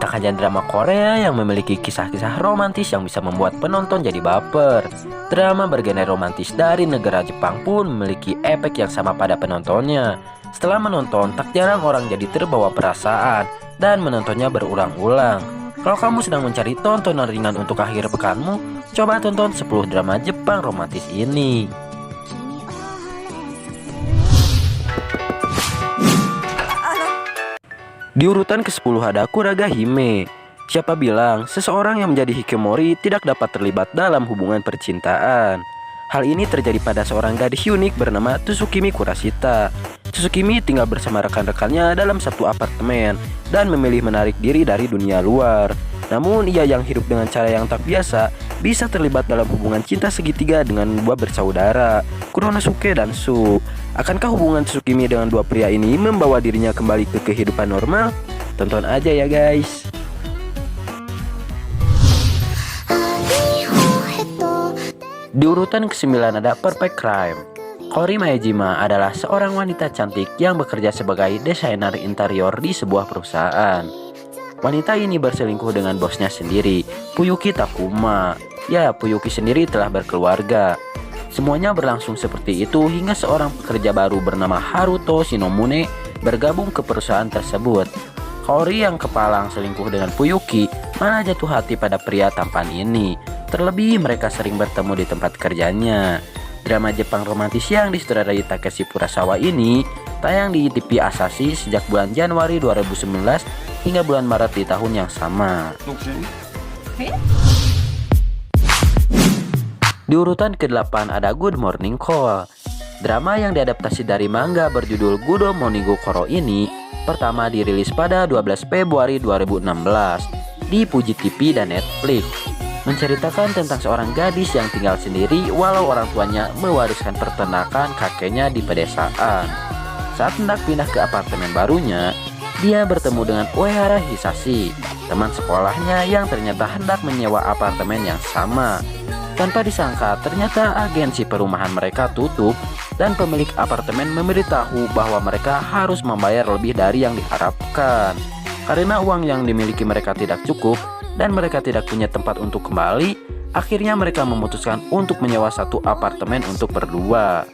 banyak aja drama Korea yang memiliki kisah-kisah romantis yang bisa membuat penonton jadi baper. Drama bergenre romantis dari negara Jepang pun memiliki efek yang sama pada penontonnya. Setelah menonton, tak jarang orang jadi terbawa perasaan dan menontonnya berulang-ulang. Kalau kamu sedang mencari tontonan ringan untuk akhir pekanmu, coba tonton 10 drama Jepang romantis ini. Di urutan ke-10 ada Kuraga Hime. Siapa bilang seseorang yang menjadi hikikomori tidak dapat terlibat dalam hubungan percintaan? Hal ini terjadi pada seorang gadis unik bernama Tsukimi Kurashita. Tsukimi tinggal bersama rekan-rekannya dalam satu apartemen dan memilih menarik diri dari dunia luar. Namun ia yang hidup dengan cara yang tak biasa bisa terlibat dalam hubungan cinta segitiga dengan dua bersaudara, Kuronosuke dan Su. Akankah hubungan Tsukimi dengan dua pria ini membawa dirinya kembali ke kehidupan normal? Tonton aja ya guys. Di urutan ke-9 ada Perfect Crime. Kori Maejima adalah seorang wanita cantik yang bekerja sebagai desainer interior di sebuah perusahaan. Wanita ini berselingkuh dengan bosnya sendiri, Fuyuki Takuma. Ya, Fuyuki sendiri telah berkeluarga. Semuanya berlangsung seperti itu hingga seorang pekerja baru bernama Haruto Shinomune bergabung ke perusahaan tersebut. Kori yang kepalang selingkuh dengan Fuyuki malah jatuh hati pada pria tampan ini. Terlebih mereka sering bertemu di tempat kerjanya. Drama Jepang romantis yang disutradarai Takeshi Furusawa ini tayang di TV Asahi sejak bulan Januari 2019 hingga bulan Maret di tahun yang sama. Di urutan ke-8 ada Good Morning Call. Drama yang diadaptasi dari manga berjudul Gudo Monigo Koro ini pertama dirilis pada 12 Februari 2016 di Fuji TV dan Netflix. Menceritakan tentang seorang gadis yang tinggal sendiri walau orang tuanya mewariskan peternakan kakeknya di pedesaan. Saat hendak pindah ke apartemen barunya, dia bertemu dengan Uehara Hisashi, teman sekolahnya yang ternyata hendak menyewa apartemen yang sama. Tanpa disangka, ternyata agensi perumahan mereka tutup dan pemilik apartemen memberitahu bahwa mereka harus membayar lebih dari yang diharapkan. Karena uang yang dimiliki mereka tidak cukup dan mereka tidak punya tempat untuk kembali, akhirnya mereka memutuskan untuk menyewa satu apartemen untuk berdua.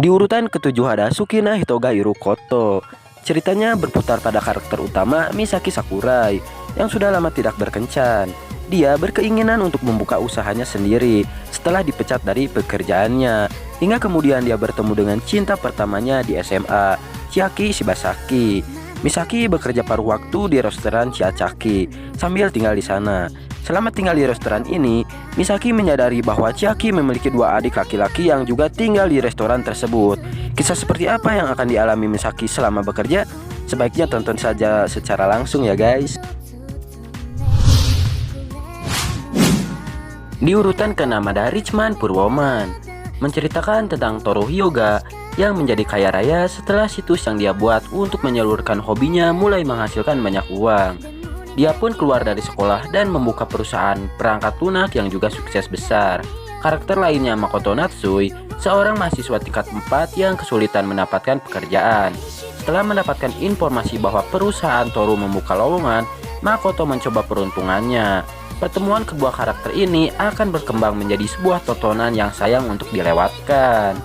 Di urutan ke-7 ada Sukina Hitoga Irukoto. Ceritanya berputar pada karakter utama Misaki Sakurai yang sudah lama tidak berkencan. Dia berkeinginan untuk membuka usahanya sendiri setelah dipecat dari pekerjaannya. Hingga kemudian dia bertemu dengan cinta pertamanya di SMA, Chiaki Shibasaki. Misaki bekerja paruh waktu di restoran Chiachaki sambil tinggal di sana. Selama tinggal di restoran ini, Misaki menyadari bahwa Chiaki memiliki dua adik laki-laki yang juga tinggal di restoran tersebut. Kisah seperti apa yang akan dialami Misaki selama bekerja? Sebaiknya tonton saja secara langsung ya guys. Di urutan ke-6 ada Richman Purwoman. Menceritakan tentang Toru Hyoga yang menjadi kaya raya setelah situs yang dia buat untuk menyalurkan hobinya mulai menghasilkan banyak uang. Dia pun keluar dari sekolah dan membuka perusahaan perangkat lunak yang juga sukses besar. Karakter lainnya Makoto Natsui, seorang mahasiswa tingkat 4 yang kesulitan mendapatkan pekerjaan. Setelah mendapatkan informasi bahwa perusahaan Toru membuka lowongan, Makoto mencoba peruntungannya. Pertemuan kedua karakter ini akan berkembang menjadi sebuah tontonan yang sayang untuk dilewatkan.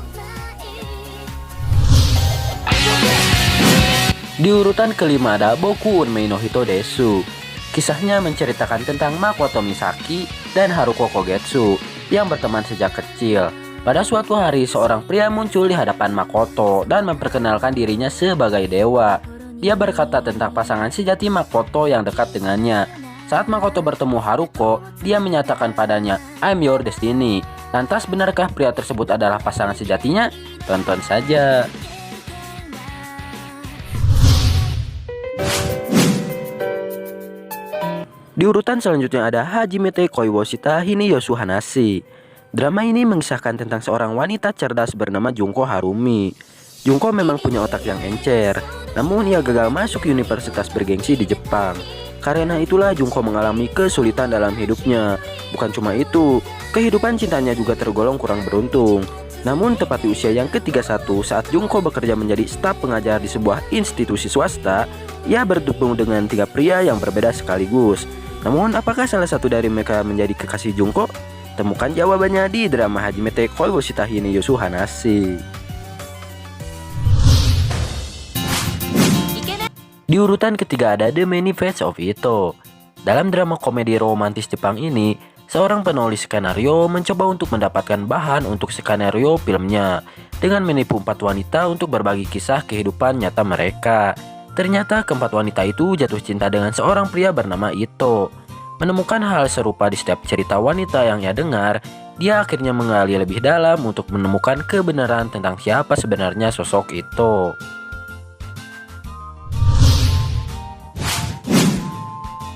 Di urutan ke-5 ada Boku Unmei no Hito Desu. Kisahnya menceritakan tentang Makoto Misaki dan Haruko Kogetsu yang berteman sejak kecil. Pada suatu hari seorang pria muncul di hadapan Makoto dan memperkenalkan dirinya sebagai dewa. Dia berkata tentang pasangan sejati Makoto yang dekat dengannya. Saat Makoto bertemu Haruko, dia menyatakan padanya, "I'm your destiny." Lantas benarkah pria tersebut adalah pasangan sejatinya? Tonton saja. Di urutan selanjutnya ada Hajimete Koi wo Shita Hiniyosu Hanashi. Drama ini mengisahkan tentang seorang wanita cerdas bernama Junko Harumi. Junko memang punya otak yang encer, namun ia gagal masuk universitas bergengsi di Jepang. Karena itulah Junko mengalami kesulitan dalam hidupnya. Bukan cuma itu, kehidupan cintanya juga tergolong kurang beruntung. Namun tepat di usia yang ke-31 saat Jungko bekerja menjadi staf pengajar di sebuah institusi swasta, ia bertemu dengan 3 pria yang berbeda sekaligus. Namun apakah salah satu dari mereka menjadi kekasih Jungko? Temukan jawabannya di drama Hajimete Koi wo Shitahi ni Yusu Hanashi. Di urutan ketiga ada The Many Fates of Ito. Dalam drama komedi romantis Jepang ini, seorang penulis skenario mencoba untuk mendapatkan bahan untuk skenario filmnya dengan menipu 4 wanita untuk berbagi kisah kehidupan nyata mereka. Ternyata keempat wanita itu jatuh cinta dengan seorang pria bernama Ito. Menemukan hal serupa di setiap cerita wanita yang ia dengar, dia akhirnya menggali lebih dalam untuk menemukan kebenaran tentang siapa sebenarnya sosok Ito.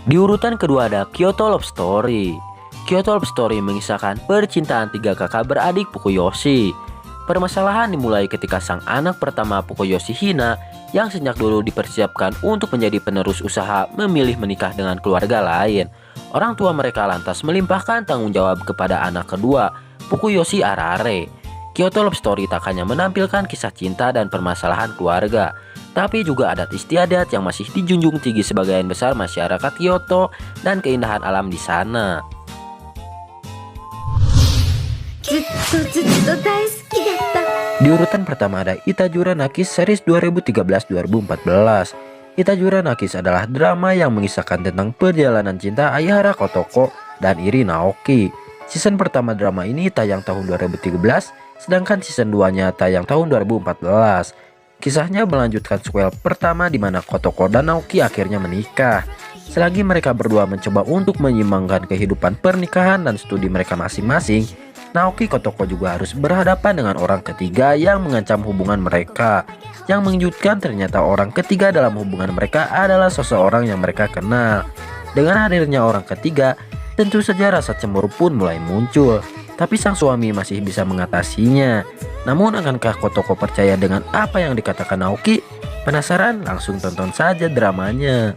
Di urutan kedua ada Kyoto Love Story. Kyoto Love Story mengisahkan percintaan 3 kakak beradik Fukuyoshi. Permasalahan dimulai ketika sang anak pertama Fukuyoshi Hina yang sejak dulu dipersiapkan untuk menjadi penerus usaha memilih menikah dengan keluarga lain. Orang tua mereka lantas melimpahkan tanggung jawab kepada anak kedua, Fukuyoshi Arare. Kyoto Love Story tak hanya menampilkan kisah cinta dan permasalahan keluarga, tapi juga adat istiadat yang masih dijunjung tinggi sebagian besar masyarakat Kyoto dan keindahan alam di sana. Di urutan pertama ada Itajura Nakis series 2013-2014. Itajura Nakis adalah drama yang mengisahkan tentang perjalanan cinta Aihara Kotoko dan Iri Naoki. Season pertama drama ini tayang tahun 2013, sedangkan season 2-nya tayang tahun 2014. Kisahnya melanjutkan sequel pertama di mana Kotoko dan Naoki akhirnya menikah. Selagi mereka berdua mencoba untuk menyeimbangkan kehidupan pernikahan dan studi mereka masing-masing, Naoki Kotoko juga harus berhadapan dengan orang ketiga yang mengancam hubungan mereka. Yang mengejutkan ternyata orang ketiga dalam hubungan mereka adalah seseorang yang mereka kenal. Dengan hadirnya orang ketiga, tentu saja rasa cemburu pun mulai muncul. Tapi sang suami masih bisa mengatasinya. Namun akankah Kotoko percaya dengan apa yang dikatakan Naoki? Penasaran? Langsung tonton saja dramanya.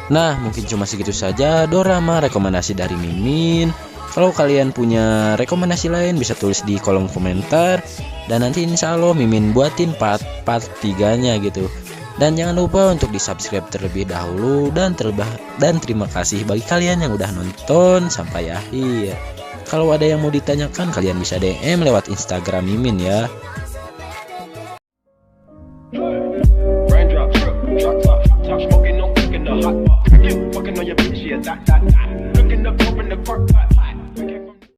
Nah, mungkin cuma segitu saja dorama rekomendasi dari Mimin. Kalau kalian punya rekomendasi lain bisa tulis di kolom komentar. Dan nanti insya Allah Mimin buatin part 3-nya gitu. Dan jangan lupa untuk di subscribe terlebih dahulu. Dan terima kasih bagi kalian yang udah nonton sampai akhir. Kalau ada yang mau ditanyakan kalian bisa DM lewat Instagram Mimin ya.